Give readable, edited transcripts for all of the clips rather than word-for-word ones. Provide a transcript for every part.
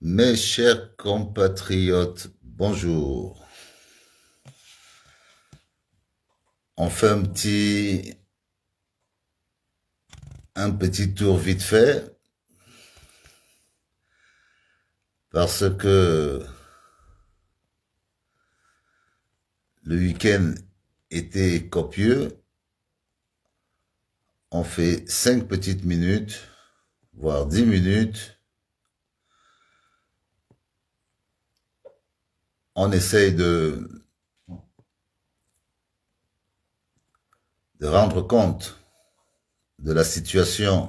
Mes chers compatriotes, bonjour. On fait un petit tour vite fait parce que le week-end était copieux. On fait 5 petites minutes, voire 10 minutes. On essaye de rendre compte de la situation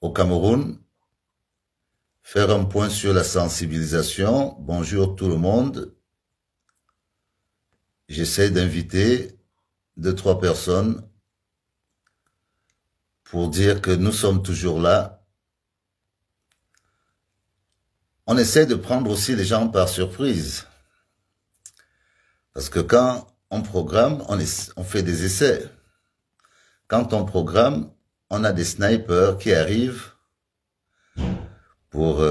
au Cameroun, faire un point sur la sensibilisation. Bonjour tout le monde. J'essaie d'inviter 2-3 personnes pour dire que nous sommes toujours là. On essaie de prendre aussi les gens par surprise. Parce que quand on programme, on fait des essais. Quand on programme, on a des snipers qui arrivent pour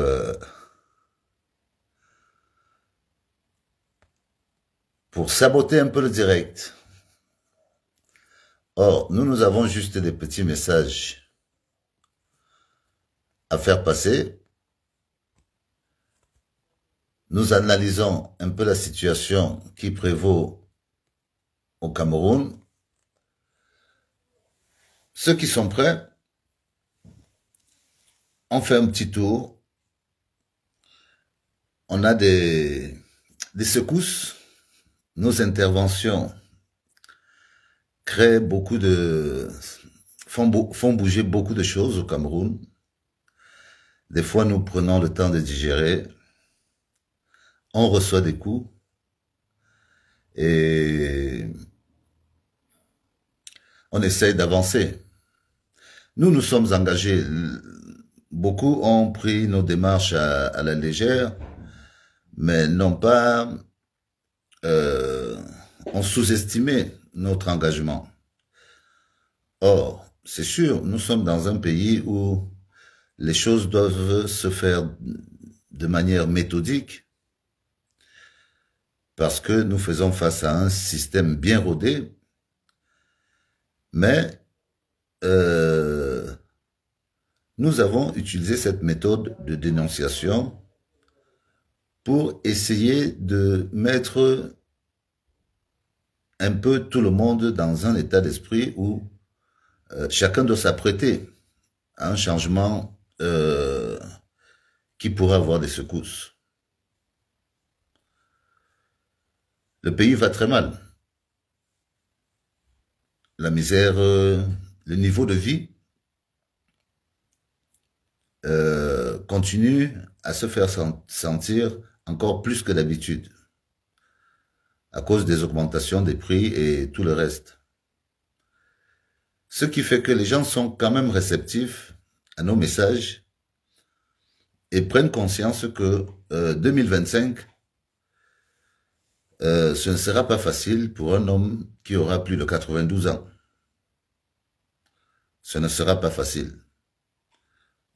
saboter un peu le direct. Or, nous avons juste des petits messages à faire passer. Nous analysons un peu la situation qui prévaut au Cameroun. Ceux qui sont prêts, on fait un petit tour. On a des secousses. Nos interventions créent font bouger beaucoup de choses au Cameroun. Des fois, nous prenons le temps de digérer. On reçoit des coups. Et on essaye d'avancer. Nous sommes engagés. Beaucoup ont pris nos démarches à la légère, mais n'ont pas ont sous-estimé notre engagement. Or, c'est sûr, nous sommes dans un pays où les choses doivent se faire de manière méthodique parce que nous faisons face à un système bien rodé, mais nous avons utilisé cette méthode de dénonciation pour essayer de mettre un peu tout le monde dans un état d'esprit où chacun doit s'apprêter à un changement qui pourrait avoir des secousses. Le pays va très mal. La misère, le niveau de vie continue à se faire sentir encore plus que d'habitude à cause des augmentations des prix et tout le reste. Ce qui fait que les gens sont quand même réceptifs à nos messages et prennent conscience que 2025, ce ne sera pas facile pour un homme qui aura plus de 92 ans. Ce ne sera pas facile.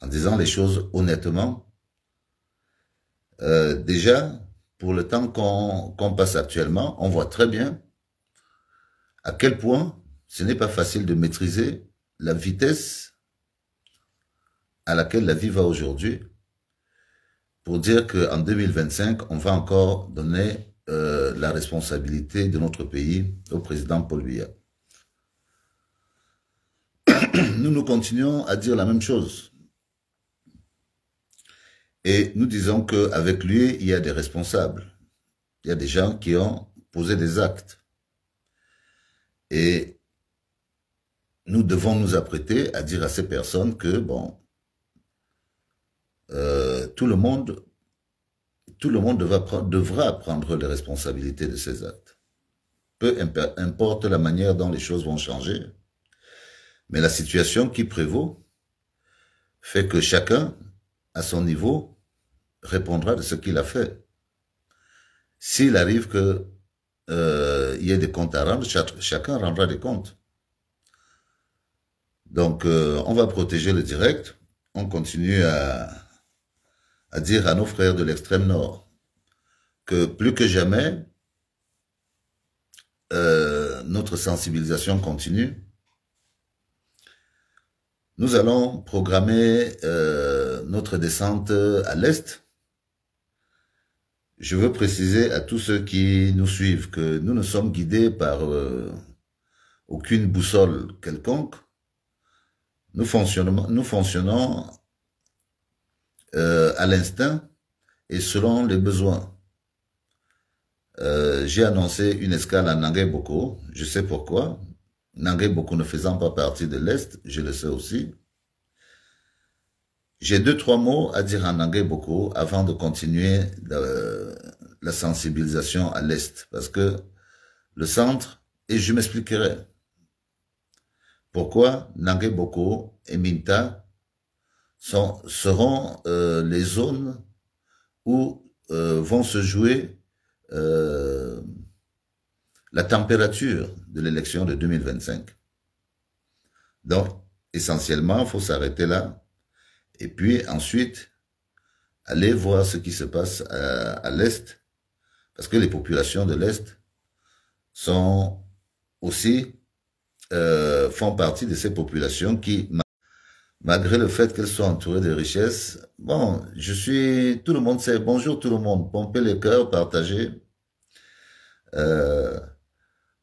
En disant les choses honnêtement, déjà, pour le temps qu'on passe actuellement, on voit très bien à quel point ce n'est pas facile de maîtriser la vitesse à laquelle la vie va aujourd'hui pour dire qu'en 2025, on va encore donner la responsabilité de notre pays au président Paul Biya. Nous continuons à dire la même chose. Et nous disons qu'avec lui, il y a des responsables. Il y a des gens qui ont posé des actes. Et nous devons nous apprêter à dire à ces personnes que, bon, tout le monde devra prendre les responsabilités de ces actes. Peu importe la manière dont les choses vont changer, mais la situation qui prévaut fait que chacun, à son niveau, répondra de ce qu'il a fait. S'il arrive qu'il y ait des comptes à rendre, chacun rendra des comptes. Donc, on va protéger le direct. on continue à dire à nos frères de l'extrême nord que plus que jamais, notre sensibilisation continue. Nous allons programmer notre descente à l'Est. Je veux préciser à tous ceux qui nous suivent que nous ne sommes guidés par aucune boussole quelconque. Nous fonctionnons à l'instinct et selon les besoins. J'ai annoncé une escale à Nangai-Boko. Je sais pourquoi. Nangai-Boko ne faisant pas partie de l'Est, je le sais aussi. J'ai 2-3 mots à dire en Nangai-Boko avant de continuer la sensibilisation à l'Est. Parce que le centre, et je m'expliquerai pourquoi Nangai-Boko et Minta seront les zones où vont se jouer la température de l'élection de 2025. Donc, essentiellement, il faut s'arrêter là. Et puis ensuite, aller voir ce qui se passe à l'Est, parce que les populations de l'Est sont aussi, font partie de ces populations qui, malgré le fait qu'elles soient entourées de richesses, bon, tout le monde sait, bonjour tout le monde, pompez les cœurs, partagez.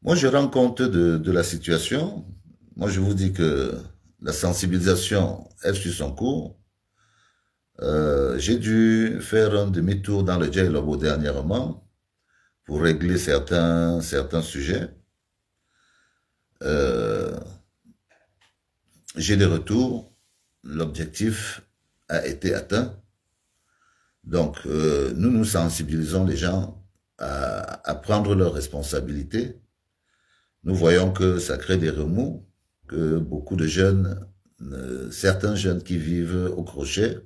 Moi, je rends compte de la situation. Moi, je vous dis que la sensibilisation, elle suit son cours. J'ai dû faire un demi-tour dans le Djailobo dernièrement pour régler certains sujets. J'ai des retours. L'objectif a été atteint. Donc, nous nous sensibilisons les gens à prendre leurs responsabilités. Nous voyons que ça crée des remous, que beaucoup de jeunes, certains jeunes qui vivent au crochet,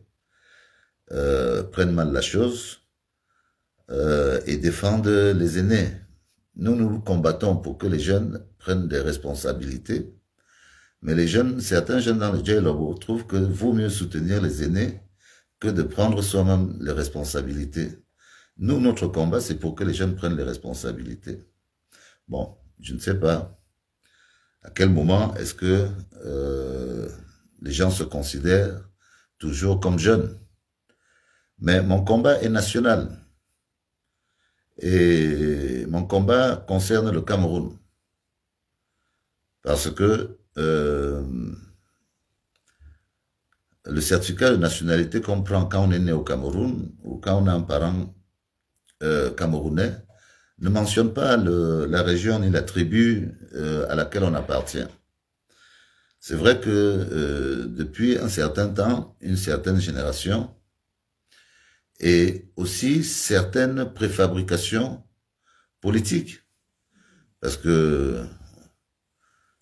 prennent mal la chose et défendent les aînés. Nous combattons pour que les jeunes prennent des responsabilités, mais certains jeunes dans le Djailobo trouvent que vaut mieux soutenir les aînés que de prendre soi-même les responsabilités. Nous, notre combat, c'est pour que les jeunes prennent les responsabilités. Bon, je ne sais pas à quel moment est-ce que les gens se considèrent toujours comme jeunes. Mais mon combat est national. Et mon combat concerne le Cameroun. Parce que le certificat de nationalité qu'on prend quand on est né au Cameroun ou quand on a un parent camerounais ne mentionne pas la région ni la tribu à laquelle on appartient. C'est vrai que depuis un certain temps, une certaine génération, et aussi certaines préfabrications politiques. Parce que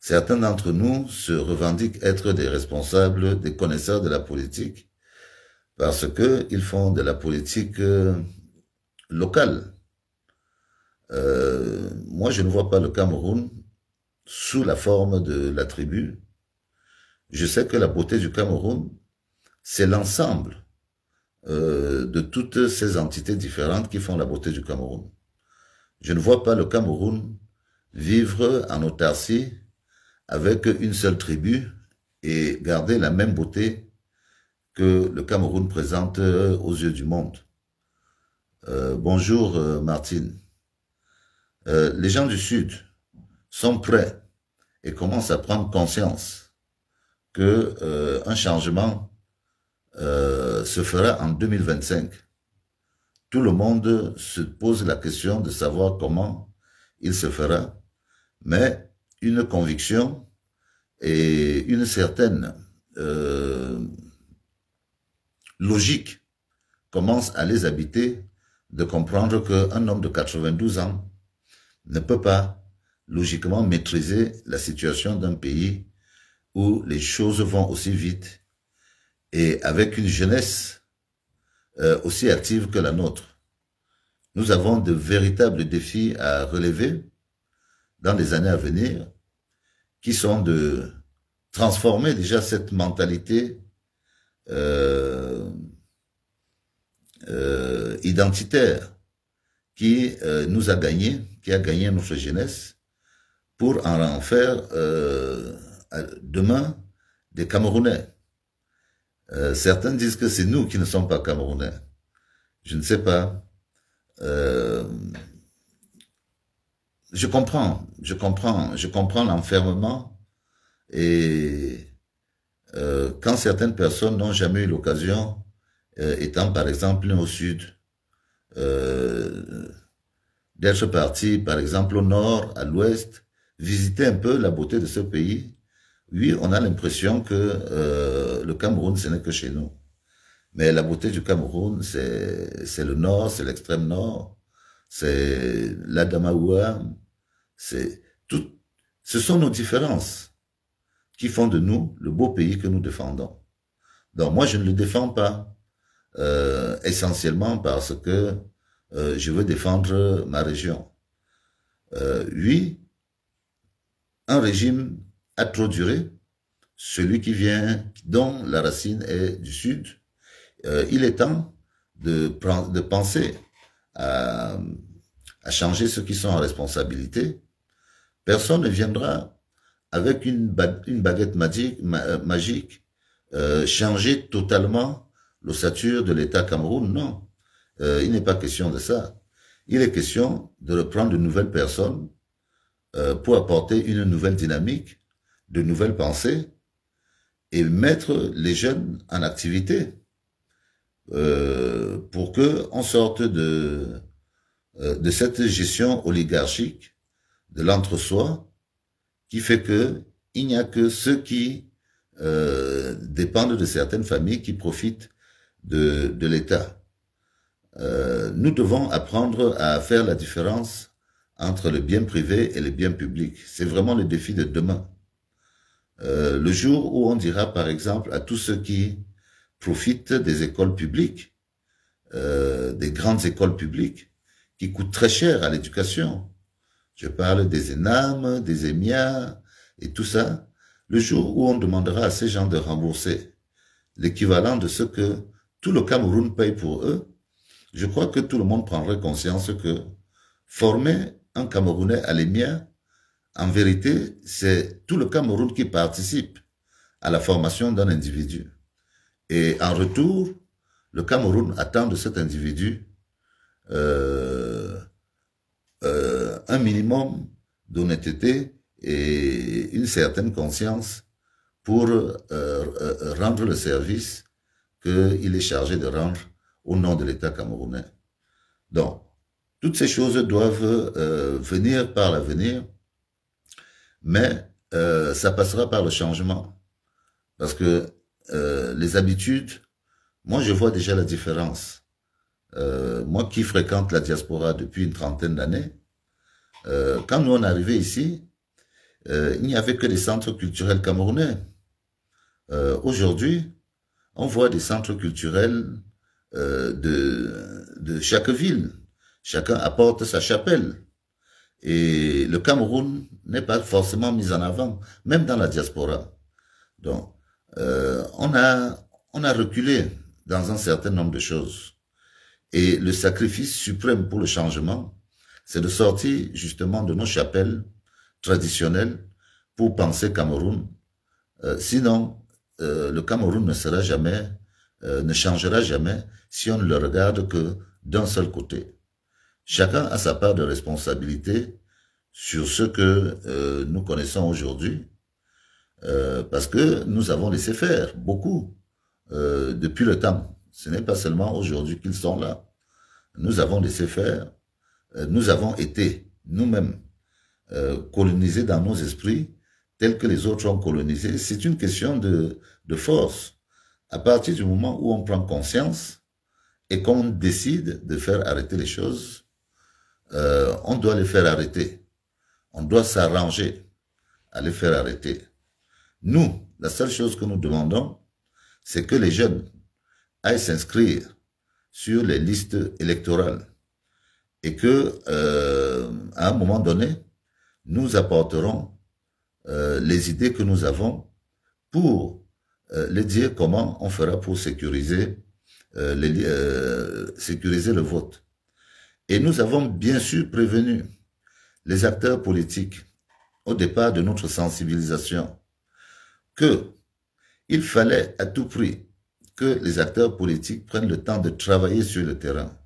certains d'entre nous se revendiquent être des responsables, des connaisseurs de la politique, parce qu'ils font de la politique locale. Moi, je ne vois pas le Cameroun sous la forme de la tribu. Je sais que la beauté du Cameroun, c'est l'ensemble de toutes ces entités différentes qui font la beauté du Cameroun. Je ne vois pas le Cameroun vivre en autarcie avec une seule tribu et garder la même beauté que le Cameroun présente aux yeux du monde. Bonjour Martine. Les gens du Sud sont prêts et commencent à prendre conscience que un changement se fera en 2025. Tout le monde se pose la question de savoir comment il se fera, mais une conviction et une certaine logique commence à les habiter de comprendre qu'un homme de 92 ans ne peut pas logiquement maîtriser la situation d'un pays où les choses vont aussi vite et avec une jeunesse aussi active que la nôtre. Nous avons de véritables défis à relever dans les années à venir, qui sont de transformer déjà cette mentalité euh, identitaire qui nous a gagné, qui a gagné notre jeunesse, pour en faire demain des Camerounais. Certains disent que c'est nous qui ne sommes pas Camerounais. Je ne sais pas. Je comprends l'enfermement et quand certaines personnes n'ont jamais eu l'occasion, étant par exemple au sud, d'être partis par exemple au nord, à l'ouest, visiter un peu la beauté de ce pays, oui, on a l'impression que le Cameroun, ce n'est que chez nous. Mais la beauté du Cameroun, c'est le nord, c'est l'extrême nord, c'est l'Adamaoua, c'est tout. Ce sont nos différences qui font de nous le beau pays que nous défendons. Donc moi, je ne le défends pas essentiellement parce que je veux défendre ma région. Oui, un régime a trop duré, celui qui vient, dont la racine est du sud, il est temps de penser à changer ceux qui sont en responsabilité. Personne ne viendra avec une baguette magique changer totalement l'ossature de l'État Cameroun. Non, il n'est pas question de ça. Il est question de reprendre de nouvelles personnes pour apporter une nouvelle dynamique, de nouvelles pensées et mettre les jeunes en activité pour qu'on sorte de cette gestion oligarchique de l'entre-soi qui fait que il n'y a que ceux qui dépendent de certaines familles qui profitent de l'État. Nous devons apprendre à faire la différence entre le bien privé et le bien public. C'est vraiment le défi de demain. Le jour où on dira, par exemple, à tous ceux qui profitent des écoles publiques, des grandes écoles publiques, qui coûtent très cher à l'éducation. Je parle des ENAM, des EMIA et tout ça. Le jour où on demandera à ces gens de rembourser l'équivalent de ce que tout le Cameroun paye pour eux, je crois que tout le monde prendrait conscience que former un Camerounais à l'EMIA, en vérité, c'est tout le Cameroun qui participe à la formation d'un individu. Et en retour, le Cameroun attend de cet individu un minimum d'honnêteté et une certaine conscience pour rendre le service qu'il est chargé de rendre au nom de l'État camerounais. Donc, toutes ces choses doivent venir par l'avenir, mais ça passera par le changement. Parce que les habitudes, moi je vois déjà la différence. Moi qui fréquente la diaspora depuis une trentaine d'années, quand nous on est arrivés ici, il n'y avait que des centres culturels camerounais. Aujourd'hui, on voit des centres culturels de chaque ville. Chacun apporte sa chapelle. Et le Cameroun n'est pas forcément mis en avant, même dans la diaspora. Donc, on a reculé dans un certain nombre de choses. Et le sacrifice suprême pour le changement, c'est de sortir justement de nos chapelles traditionnelles pour penser Cameroun. Sinon, le Cameroun ne sera jamais, ne changera jamais si on ne le regarde que d'un seul côté. Chacun a sa part de responsabilité sur ce que nous connaissons aujourd'hui, parce que nous avons laissé faire beaucoup depuis le temps. Ce n'est pas seulement aujourd'hui qu'ils sont là. Nous avons laissé faire, nous avons été nous-mêmes colonisés dans nos esprits tels que les autres ont colonisé. C'est une question de force. À partir du moment où on prend conscience et qu'on décide de faire arrêter les choses, on doit les faire arrêter. On doit s'arranger à les faire arrêter. Nous, la seule chose que nous demandons, c'est que les jeunes aillent s'inscrire sur les listes électorales et que, à un moment donné, nous apporterons les idées que nous avons pour les dire comment on fera pour sécuriser, sécuriser le vote. Et nous avons bien sûr prévenu les acteurs politiques au départ de notre sensibilisation qu'il fallait à tout prix que les acteurs politiques prennent le temps de travailler sur le terrain.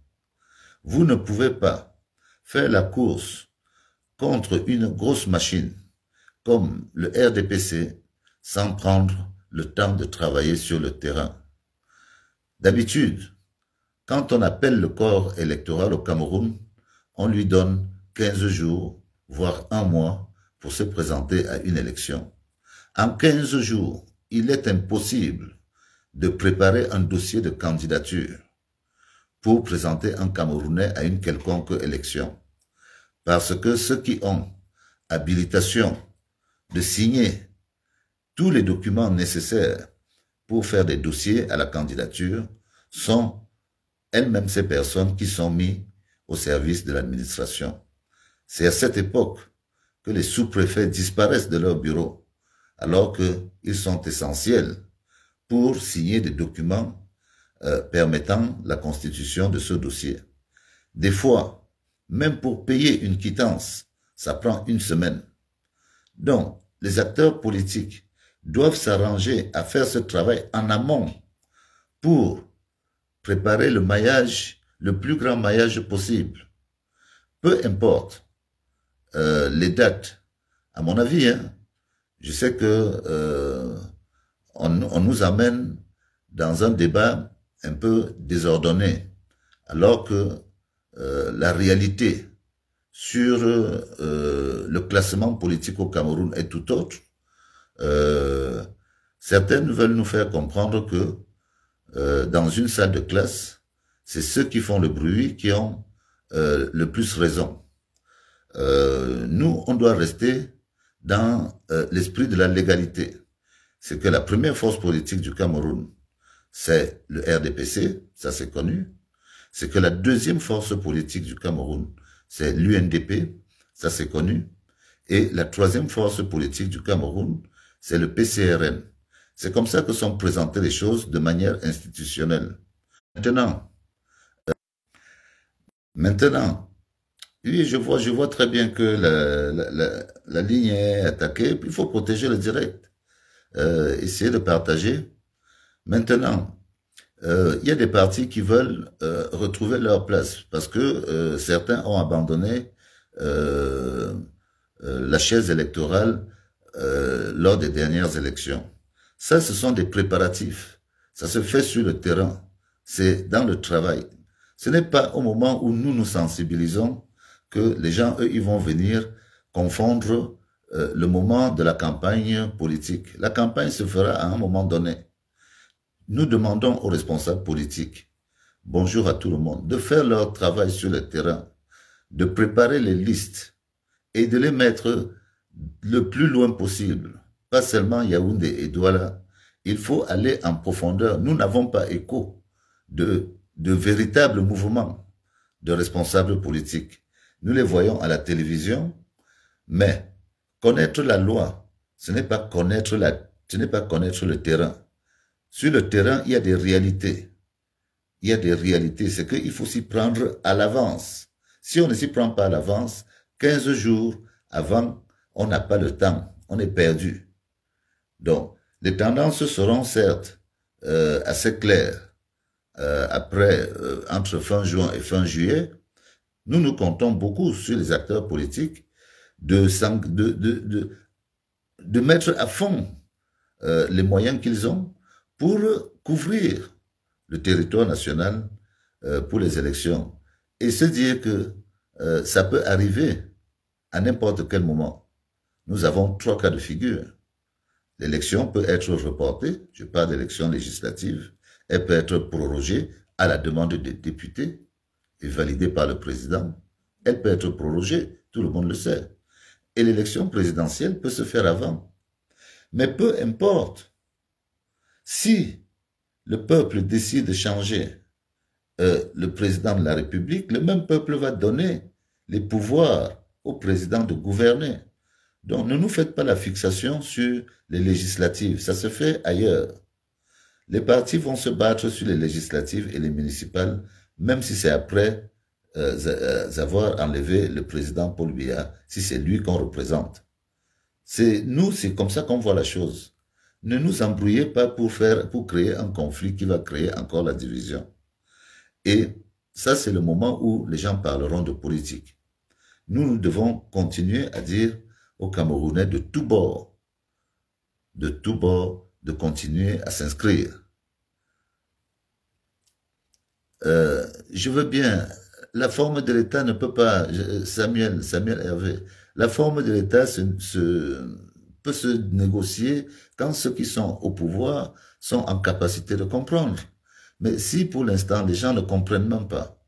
Vous ne pouvez pas faire la course contre une grosse machine comme le RDPC sans prendre le temps de travailler sur le terrain. D'habitude, quand on appelle le corps électoral au Cameroun, on lui donne 15 jours, voire un mois, pour se présenter à une élection. En 15 jours, il est impossible de préparer un dossier de candidature pour présenter un Camerounais à une quelconque élection. Parce que ceux qui ont habilitation de signer tous les documents nécessaires pour faire des dossiers à la candidature sont elles-mêmes ces personnes qui sont mises au service de l'administration. C'est à cette époque que les sous-préfets disparaissent de leur bureau, alors qu'ils sont essentiels pour signer des documents permettant la constitution de ce dossier. Des fois, même pour payer une quittance, ça prend une semaine. Donc, les acteurs politiques doivent s'arranger à faire ce travail en amont pour préparer le maillage, le plus grand maillage possible. Peu importe les dates. À mon avis, hein, je sais que on nous amène dans un débat un peu désordonné, alors que la réalité sur le classement politique au Cameroun est tout autre. Certaines veulent nous faire comprendre que dans une salle de classe, c'est ceux qui font le bruit qui ont le plus raison. Nous, on doit rester dans l'esprit de la légalité. C'est que la première force politique du Cameroun, c'est le RDPC, ça c'est connu. C'est que la deuxième force politique du Cameroun, c'est l'UNDP, ça c'est connu. Et la troisième force politique du Cameroun, c'est le PCRN. C'est comme ça que sont présentées les choses de manière institutionnelle. Maintenant, oui, je vois très bien que la ligne est attaquée, puis il faut protéger le direct, essayer de partager. Maintenant, il y a des partis qui veulent retrouver leur place parce que certains ont abandonné la chaise électorale lors des dernières élections. Ça, ce sont des préparatifs. Ça se fait sur le terrain. C'est dans le travail. Ce n'est pas au moment où nous nous sensibilisons que les gens, eux, ils vont venir confondre le moment de la campagne politique. La campagne se fera à un moment donné. Nous demandons aux responsables politiques, bonjour à tout le monde, de faire leur travail sur le terrain, de préparer les listes et de les mettre le plus loin possible. Pas seulement Yaoundé et Douala. Il faut aller en profondeur. Nous n'avons pas écho de véritables mouvements de responsables politiques. Nous les voyons à la télévision, mais connaître la loi, ce n'est pas connaître le terrain. Sur le terrain, il y a des réalités. Il y a des réalités. C'est qu'il faut s'y prendre à l'avance. Si on ne s'y prend pas à l'avance, 15 jours avant, on n'a pas le temps. On est perdu. Donc, les tendances seront certes assez claires après, entre fin juin et fin juillet. Nous comptons beaucoup sur les acteurs politiques de mettre à fond les moyens qu'ils ont pour couvrir le territoire national pour les élections et se dire que ça peut arriver à n'importe quel moment. Nous avons 3 cas de figure. L'élection peut être reportée, je parle d'élection législative, elle peut être prorogée à la demande des députés et validée par le président. Elle peut être prorogée, tout le monde le sait. Et l'élection présidentielle peut se faire avant. Mais peu importe, si le peuple décide de changer le président de la République, le même peuple va donner les pouvoirs au président de gouverner. Donc, ne nous faites pas la fixation sur les législatives, ça se fait ailleurs. Les partis vont se battre sur les législatives et les municipales, même si c'est après avoir enlevé le président Paul Biya, si c'est lui qu'on représente. Nous, c'est comme ça qu'on voit la chose. Ne nous embrouillez pas pour créer un conflit qui va créer encore la division. Et ça, c'est le moment où les gens parleront de politique. Nous devons continuer à dire aux Camerounais de tous bords, de continuer à s'inscrire. Je veux bien, la forme de l'État ne peut pas, Samuel Hervé, la forme de l'État peut se négocier quand ceux qui sont au pouvoir sont en capacité de comprendre. Mais si pour l'instant les gens ne comprennent même pas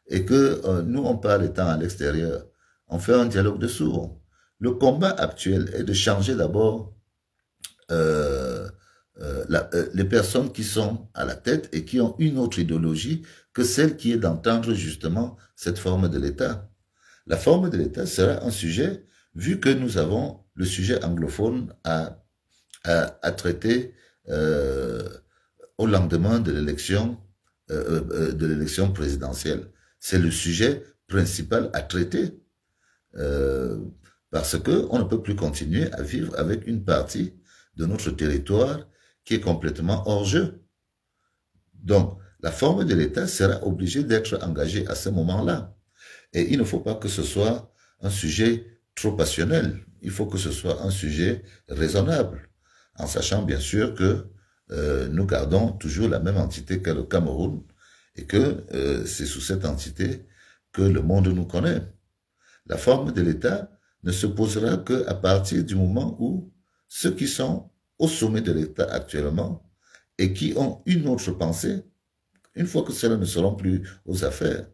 et que nous on parle étant à l'extérieur, on fait un dialogue de sourds. Le combat actuel est de changer d'abord les personnes qui sont à la tête et qui ont une autre idéologie que celle qui est d'entendre justement cette forme de l'État. La forme de l'État sera un sujet, vu que nous avons le sujet anglophone à traiter au lendemain de l'élection présidentielle. C'est le sujet principal à traiter parce que on ne peut plus continuer à vivre avec une partie de notre territoire qui est complètement hors jeu. Donc, la forme de l'État sera obligée d'être engagée à ce moment-là. Et il ne faut pas que ce soit un sujet trop passionnel. Il faut que ce soit un sujet raisonnable, en sachant bien sûr que nous gardons toujours la même entité que le Cameroun et que c'est sous cette entité que le monde nous connaît. La forme de l'État ne se posera qu'à partir du moment où ceux qui sont au sommet de l'État actuellement et qui ont une autre pensée, une fois que cela ne seront plus aux affaires,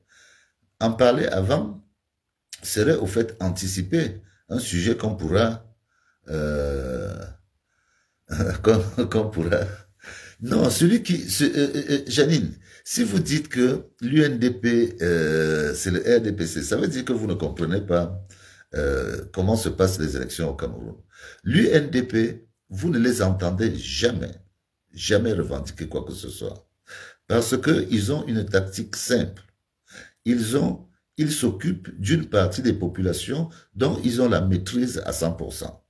en parler avant serait au fait anticiper un sujet qu'on pourra qu'on pourra. Non, Janine, si vous dites que l'UNDP, c'est le RDPC, ça veut dire que vous ne comprenez pas comment se passent les élections au Cameroun. L'UNDP, vous ne les entendez jamais, jamais revendiquer quoi que ce soit. Parce qu'ils ont une tactique simple. Ils s'occupent d'une partie des populations dont ils ont la maîtrise à 100%.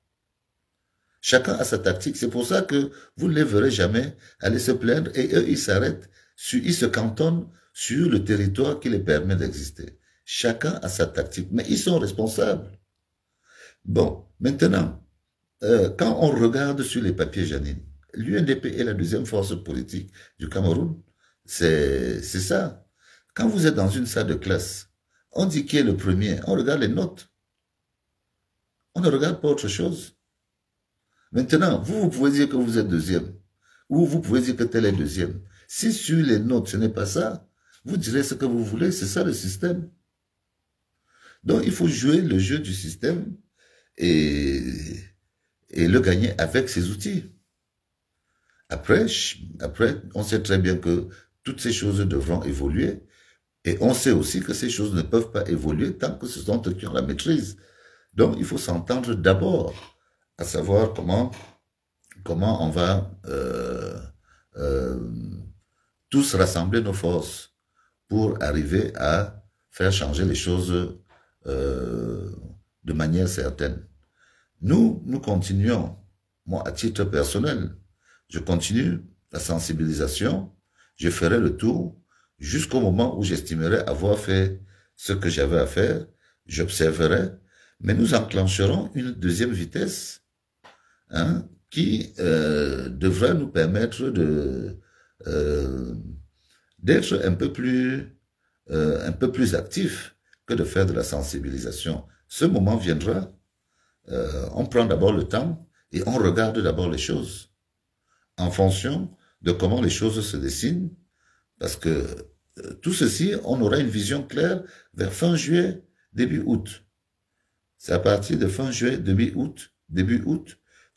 Chacun a sa tactique. C'est pour ça que vous ne les verrez jamais aller se plaindre et eux, ils s'arrêtent, ils se cantonnent sur le territoire qui les permet d'exister. Chacun a sa tactique, mais ils sont responsables. Bon, maintenant, quand on regarde sur les papiers, Janine, l'UNDP est la deuxième force politique du Cameroun. C'est ça. Quand vous êtes dans une salle de classe, on dit qui est le premier, on regarde les notes. On ne regarde pas autre chose. Maintenant, vous pouvez dire que vous êtes deuxième, ou vous pouvez dire que tel est deuxième. Si sur les notes, ce n'est pas ça, vous direz ce que vous voulez, c'est ça le système. Donc, il faut jouer le jeu du système et le gagner avec ses outils. Après, on sait très bien que toutes ces choses devront évoluer et on sait aussi que ces choses ne peuvent pas évoluer tant que ce sont eux qui ont la maîtrise. Donc, il faut s'entendre d'abord à savoir comment on va tous rassembler nos forces pour arriver à faire changer les choses de manière certaine. Nous continuons, moi à titre personnel, je continue la sensibilisation, je ferai le tour jusqu'au moment où j'estimerai avoir fait ce que j'avais à faire, j'observerai, mais nous enclencherons une deuxième vitesse qui devra nous permettre d'être un peu plus actifs que de faire de la sensibilisation. Ce moment viendra, on prend d'abord le temps et on regarde d'abord les choses en fonction de comment les choses se dessinent, parce que tout ceci, on aura une vision claire vers fin juillet, début août. C'est à partir de fin juillet, début août,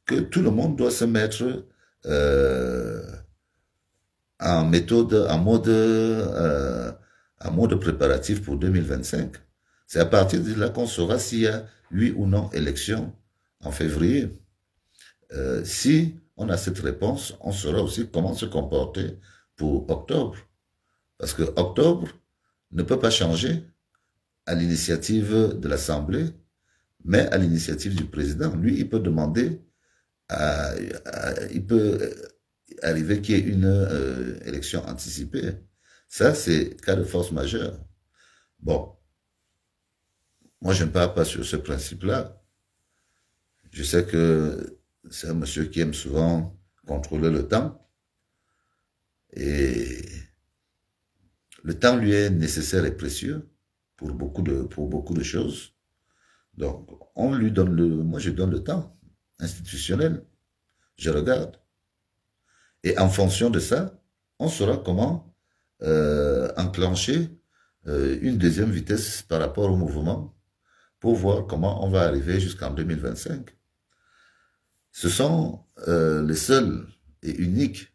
que tout le monde doit se mettre en mode préparatif pour 2025. C'est à partir de là qu'on saura s'il y a oui ou non élection en février. Si on a cette réponse, on saura aussi comment se comporter pour octobre. Parce que octobre ne peut pas changer à l'initiative de l'Assemblée, mais à l'initiative du président. Lui, il peut demander, il peut arriver qu'il y ait une élection anticipée. Ça, c'est cas de force majeure. Bon, moi, je ne parle pas sur ce principe-là. Je sais que c'est un monsieur qui aime souvent contrôler le temps. Et le temps lui est nécessaire et précieux pour beaucoup de choses. Donc, on lui donne moi je donne le temps institutionnel. Je regarde. Et en fonction de ça, on saura comment enclencher une deuxième vitesse par rapport au mouvement pour voir comment on va arriver jusqu'en 2025. Ce sont les seuls et uniques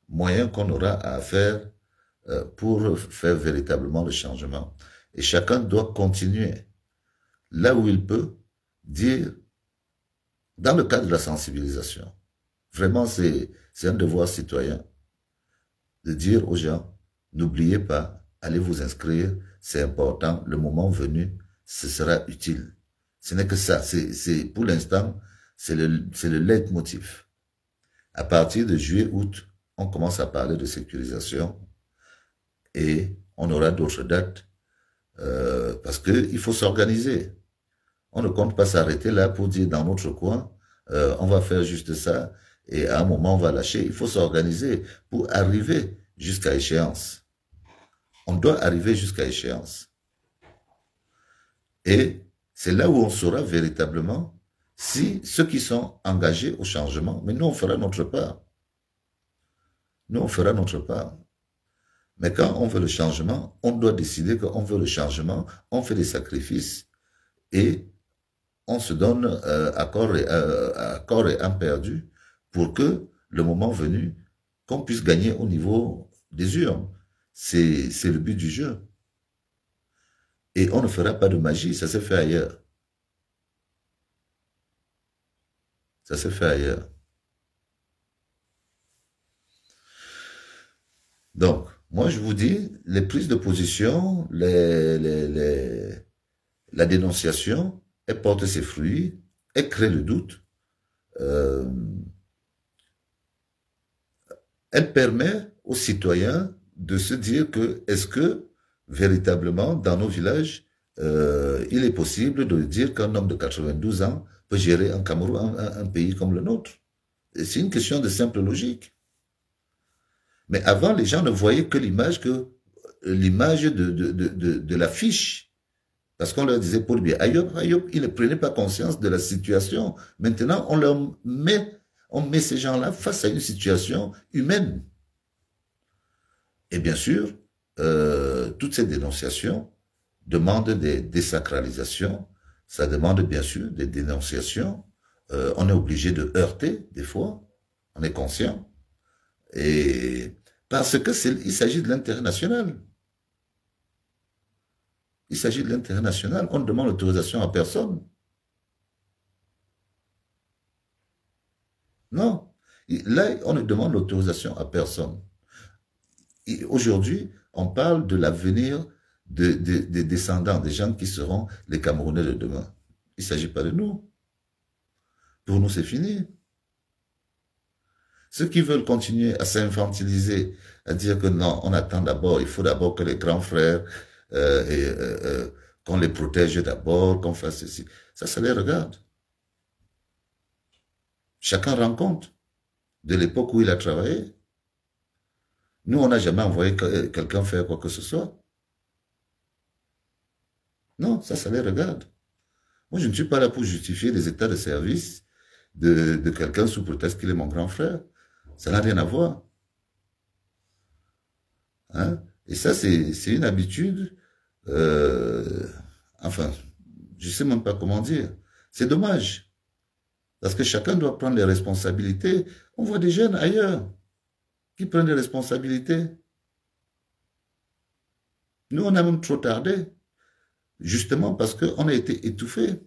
moyens qu'on aura à faire pour faire véritablement le changement. Et chacun doit continuer là où il peut dire, dans le cadre de la sensibilisation, vraiment c'est un devoir citoyen de dire aux gens, n'oubliez pas, allez vous inscrire, c'est important, le moment venu, ce sera utile. Ce n'est que ça, pour l'instant, c'est le leitmotiv. À partir de juillet, août, on commence à parler de sécurisation et on aura d'autres dates parce qu'il faut s'organiser. On ne compte pas s'arrêter là pour dire dans notre coin, on va faire juste ça et à un moment on va lâcher. Il faut s'organiser pour arriver jusqu'à échéance. On doit arriver jusqu'à échéance. Et c'est là où on saura véritablement si ceux qui sont engagés au changement, mais nous on fera notre part. Nous on fera notre part. Mais quand on veut le changement, on doit décider qu'on veut le changement, on fait des sacrifices et on se donne à corps et âme perdu pour que, le moment venu, qu'on puisse gagner au niveau des urnes. C'est le but du jeu. Et on ne fera pas de magie, ça s'est fait ailleurs. Ça s'est fait ailleurs. Donc, moi je vous dis, les prises de position, la dénonciation, elle porte ses fruits, elle crée le doute, elle permet aux citoyens de se dire que est-ce que véritablement dans nos villages, il est possible de dire qu'un homme de 92 ans peut gérer un Cameroun, un pays comme le nôtre. C'est une question de simple logique. Mais avant, les gens ne voyaient que l'image de l'affiche. Parce qu'on leur disait pour bien, Ayop, ils ne prenaient pas conscience de la situation. Maintenant, on met ces gens-là face à une situation humaine. Et bien sûr, toutes ces dénonciations demandent des désacralisations. Ça demande bien sûr des dénonciations. On est obligé de heurter des fois. On est conscient. Et parce que il s'agit de l'intérêt national. Il s'agit de l'intérêt national. On ne demande l'autorisation à personne. Non. Là, on ne demande l'autorisation à personne. Aujourd'hui, on parle de l'avenir des descendants, des gens qui seront les Camerounais de demain. Il ne s'agit pas de nous. Pour nous, c'est fini. Ceux qui veulent continuer à s'infantiliser, à dire que non, on attend d'abord, il faut d'abord que les grands frères, qu'on les protège d'abord, qu'on fasse ceci. Ça les regarde. Chacun rend compte de l'époque où il a travaillé. Nous, on n'a jamais envoyé quelqu'un faire quoi que ce soit. Non, ça les regarde. Moi, je ne suis pas là pour justifier les états de service de quelqu'un sous prétexte qu'il est mon grand frère. Ça n'a rien à voir. Hein? Et ça, c'est une habitude, enfin, je ne sais même pas comment dire. C'est dommage. Parce que chacun doit prendre les responsabilités. On voit des jeunes ailleurs qui prennent des responsabilités. Nous, on a même trop tardé. Justement parce qu'on a été étouffés.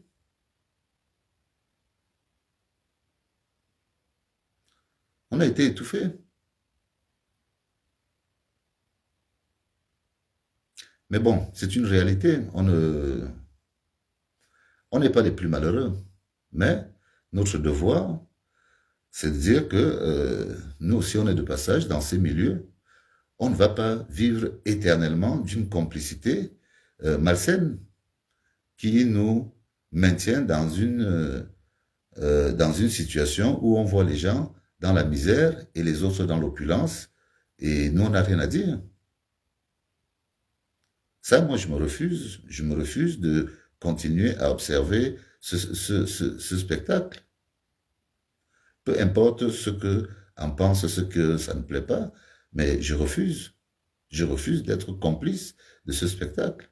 On a été étouffés. Mais bon, c'est une réalité. On n'est pas les plus malheureux. Mais notre devoir, c'est de dire que nous aussi, on est de passage dans ces milieux. On ne va pas vivre éternellement d'une complicité malsaine qui nous maintient dans une situation où on voit les gens dans la misère et les autres dans l'opulence, et nous, on n'a rien à dire. Ça, moi, je me refuse de continuer à observer ce spectacle. Peu importe ce que en pense, ce que ça ne plaît pas, mais je refuse. Je refuse d'être complice de ce spectacle.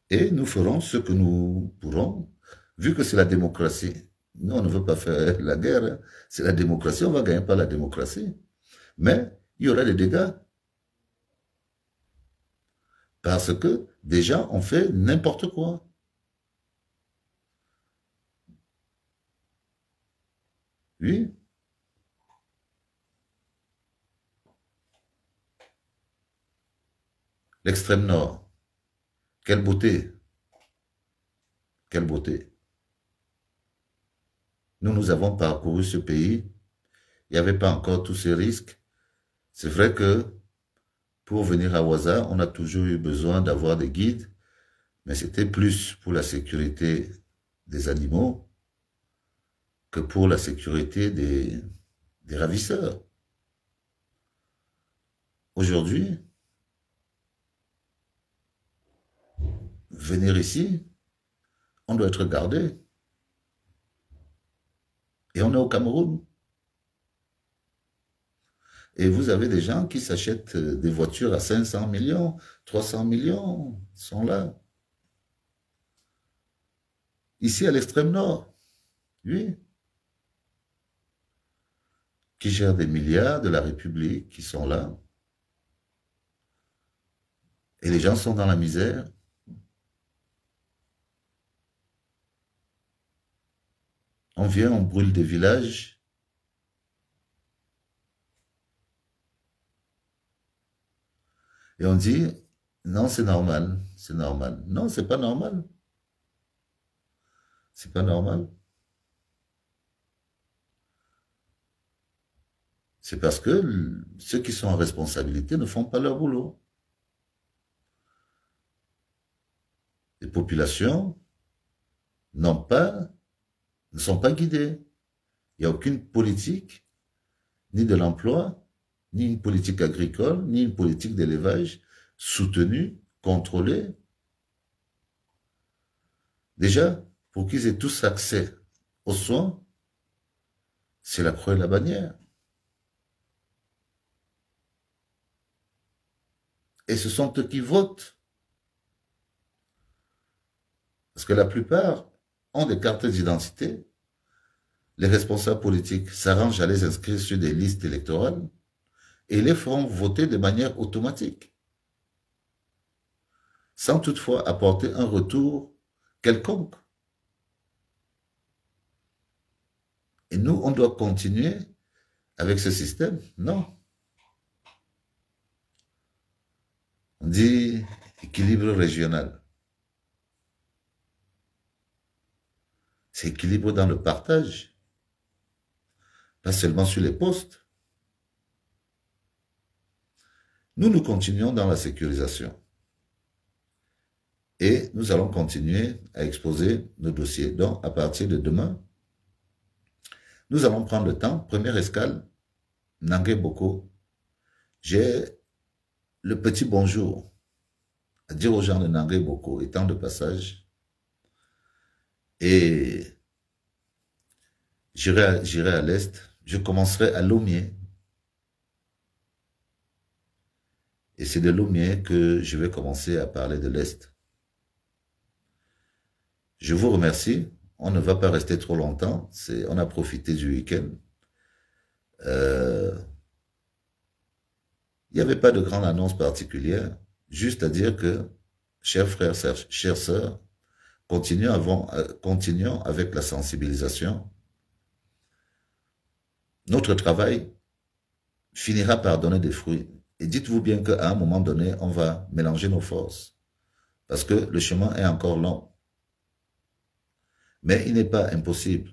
Et nous ferons ce que nous pourrons, vu que c'est la démocratie. Nous, on ne veut pas faire la guerre. Hein. C'est la démocratie, on ne va gagner par la démocratie. Mais il y aura des dégâts. Parce que des gens ont fait n'importe quoi. Oui. L'extrême nord. Quelle beauté. Quelle beauté. Nous avons parcouru ce pays. Il n'y avait pas encore tous ces risques. C'est vrai que pour venir à Ouaza, on a toujours eu besoin d'avoir des guides, mais c'était plus pour la sécurité des animaux que pour la sécurité des ravisseurs. Aujourd'hui, venir ici, on doit être gardé. Et on est au Cameroun. Et vous avez des gens qui s'achètent des voitures à 500 millions, 300 millions, sont là. Ici, à l'extrême nord, oui, qui gèrent des milliards de la République, qui sont là. Et les gens sont dans la misère. On vient, on brûle des villages. Et on dit, non, c'est normal, c'est normal. Non, c'est pas normal. C'est pas normal. C'est parce que ceux qui sont en responsabilité ne font pas leur boulot. Les populations n'ont pas, ne sont pas guidées. Il n'y a aucune politique, ni de l'emploi, ni une politique agricole, ni une politique d'élevage soutenue, contrôlée. Déjà, pour qu'ils aient tous accès aux soins, c'est la croix et la bannière. Et ce sont eux qui votent. Parce que la plupart ont des cartes d'identité. Les responsables politiques s'arrangent à les inscrire sur des listes électorales et les feront voter de manière automatique, sans toutefois apporter un retour quelconque. Et nous, on doit continuer avec ce système? Non. On dit équilibre régional. C'est équilibre dans le partage, pas seulement sur les postes. Nous continuons dans la sécurisation. Et nous allons continuer à exposer nos dossiers. Donc, à partir de demain, nous allons prendre le temps. Première escale, Nangue Boko. J'ai le petit bonjour à dire aux gens de Nangue Boko, étant de passage. Et j'irai à l'est. Je commencerai à Lomé. Et c'est de Lomé que je vais commencer à parler de l'est. Je vous remercie. On ne va pas rester trop longtemps. On a profité du week-end. Il n'y avait pas de grande annonce particulière. Juste à dire que, chers frères, chères sœurs, Continuons avec la sensibilisation. Notre travail finira par donner des fruits. Et dites-vous bien qu'à un moment donné, on va mélanger nos forces. Parce que le chemin est encore long. Mais il n'est pas impossible.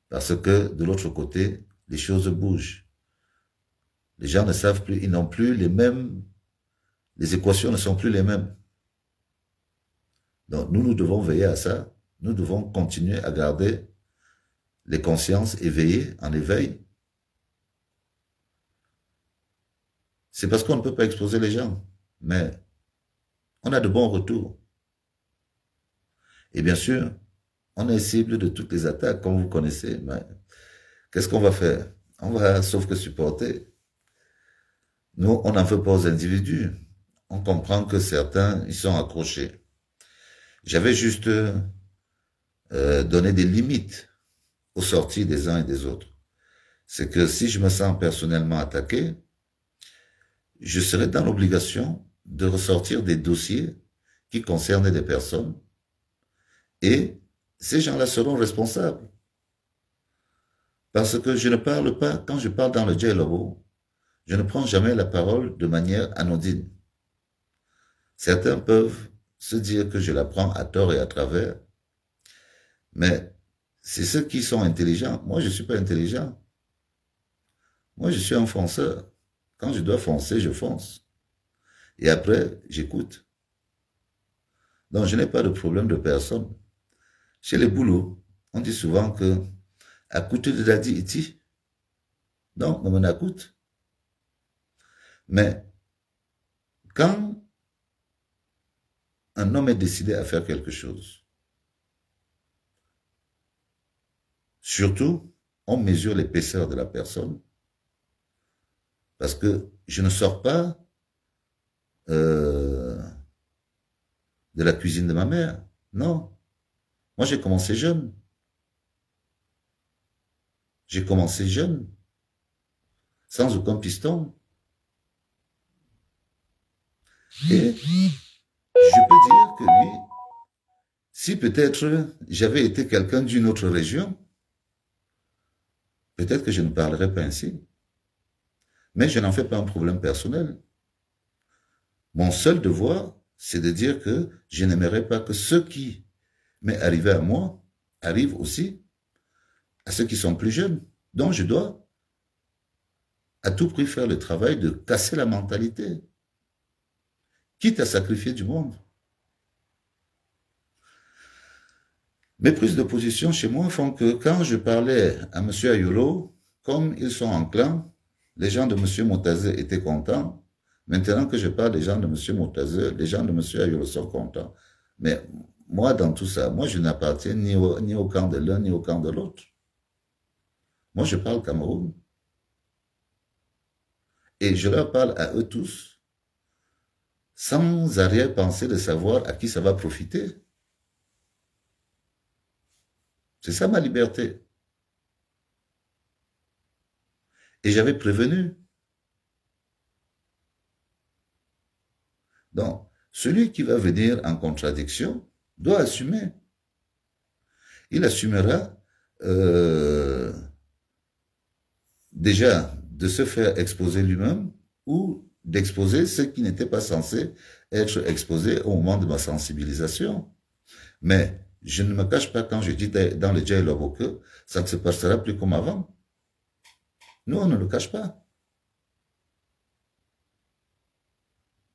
Parce que de l'autre côté, les choses bougent. Les gens ne savent plus, ils n'ont plus les mêmes, les équations ne sont plus les mêmes. Donc nous devons veiller à ça. Nous devons continuer à garder les consciences éveillées, en éveil. C'est parce qu'on ne peut pas exposer les gens. Mais on a de bons retours. Et bien sûr, on est cible de toutes les attaques, comme vous connaissez. Mais qu'est-ce qu'on va faire? On va sauf que supporter. Nous, on n'en veut pas aux individus. On comprend que certains, ils sont accrochés. J'avais juste donné des limites aux sorties des uns et des autres. C'est que si je me sens personnellement attaqué, je serai dans l'obligation de ressortir des dossiers qui concernent des personnes et ces gens-là seront responsables. Parce que je ne parle pas, quand je parle dans le dialogue, je ne prends jamais la parole de manière anodine. Certains peuvent se dire que je la prends à tort et à travers, mais c'est ceux qui sont intelligents. Moi, je ne suis pas intelligent. Moi, je suis un fonceur. Quand je dois foncer, je fonce. Et après, j'écoute. Donc, je n'ai pas de problème de personne. Chez les boulots, on dit souvent que à côté de Dadi Iti, donc, on m'en écoute. Mais quand un homme est décidé à faire quelque chose, surtout, on mesure l'épaisseur de la personne, parce que je ne sors pas de la cuisine de ma mère. Non. Moi, j'ai commencé jeune. J'ai commencé jeune, sans aucun piston. Et je peux dire que oui, si peut-être j'avais été quelqu'un d'une autre région, peut-être que je ne parlerais pas ainsi. Mais je n'en fais pas un problème personnel. Mon seul devoir, c'est de dire que je n'aimerais pas que ce qui m'est arrivé à moi arrive aussi à ceux qui sont plus jeunes. Donc je dois à tout prix faire le travail de casser la mentalité, quitte à sacrifier du monde. Mes prises de position chez moi font que quand je parlais à M. Ayolo, comme ils sont en clan, les gens de M. Moutazé étaient contents. Maintenant que je parle des gens de M. Moutazé, les gens de M. Ayolo sont contents. Mais moi, dans tout ça, moi, je n'appartiens ni au camp de l'un, ni au camp de l'autre. Moi, je parle Cameroun. Et je leur parle à eux tous, sans arrière-pensée de savoir à qui ça va profiter. C'est ça ma liberté. Et j'avais prévenu. Donc, celui qui va venir en contradiction doit assumer. Il assumera déjà de se faire exposer lui-même ou d'exposer ceux qui n'étaient pas censés être exposés au moment de ma sensibilisation. Mais je ne me cache pas quand je dis dans le dialogue que ça ne se passera plus comme avant. Nous, on ne le cache pas.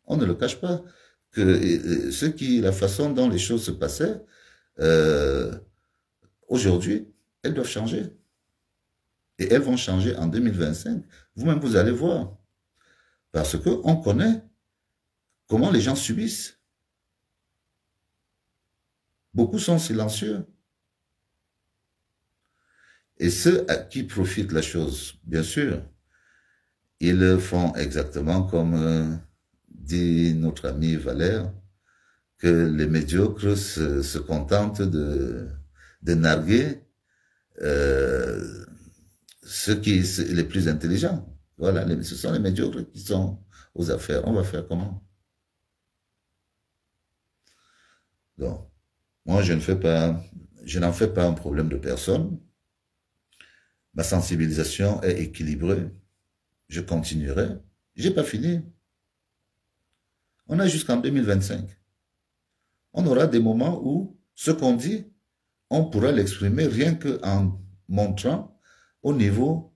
On ne le cache pas. Que la façon dont les choses se passaient, aujourd'hui, elles doivent changer. Et elles vont changer en 2025. Vous-même, vous allez voir. Parce qu'on connaît comment les gens subissent. Beaucoup sont silencieux. Et ceux à qui profite la chose, bien sûr, ils font exactement comme dit notre ami Valère, que les médiocres se contentent de narguer ceux les plus intelligents. Voilà, ce sont les médiocres qui sont aux affaires. On va faire comment? Donc, Moi, je n'en fais pas un problème de personne. Ma sensibilisation est équilibrée. Je continuerai. J'ai pas fini. On a jusqu'en 2025. On aura des moments où ce qu'on dit, on pourra l'exprimer rien qu'en montrant au niveau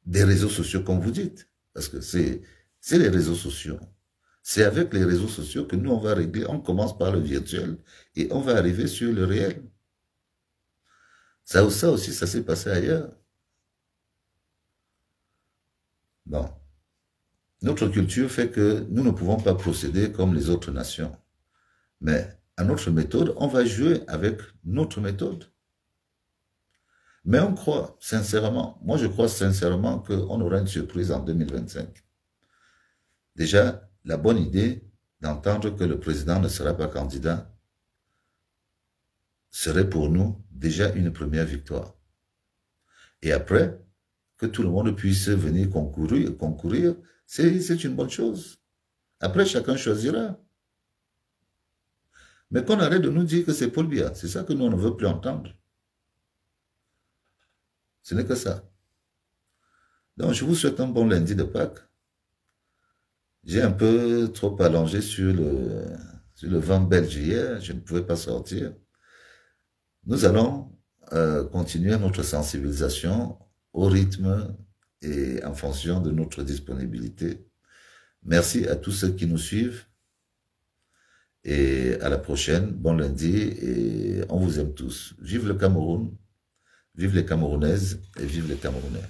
des réseaux sociaux, comme vous dites. Parce que c'est les réseaux sociaux. C'est avec les réseaux sociaux que nous, on va régler. On commence par le virtuel et on va arriver sur le réel. Ça aussi, ça s'est passé ailleurs. Bon. Notre culture fait que nous ne pouvons pas procéder comme les autres nations. Mais à notre méthode, on va jouer avec notre méthode. Mais on croit sincèrement, moi je crois sincèrement qu'on aura une surprise en 2025. Déjà, la bonne idée d'entendre que le président ne sera pas candidat serait pour nous déjà une première victoire. Et après, que tout le monde puisse venir concourir, c'est une bonne chose. Après, chacun choisira. Mais qu'on arrête de nous dire que c'est Paul Biya. C'est ça que nous, on ne veut plus entendre. Ce n'est que ça. Donc, je vous souhaite un bon lundi de Pâques. J'ai un peu trop allongé sur le vent belge hier. Je ne pouvais pas sortir. Nous allons continuer notre sensibilisation au rythme et en fonction de notre disponibilité. Merci à tous ceux qui nous suivent. Et à la prochaine, bon lundi, et on vous aime tous. Vive le Cameroun, vive les Camerounaises et vive les Camerounais.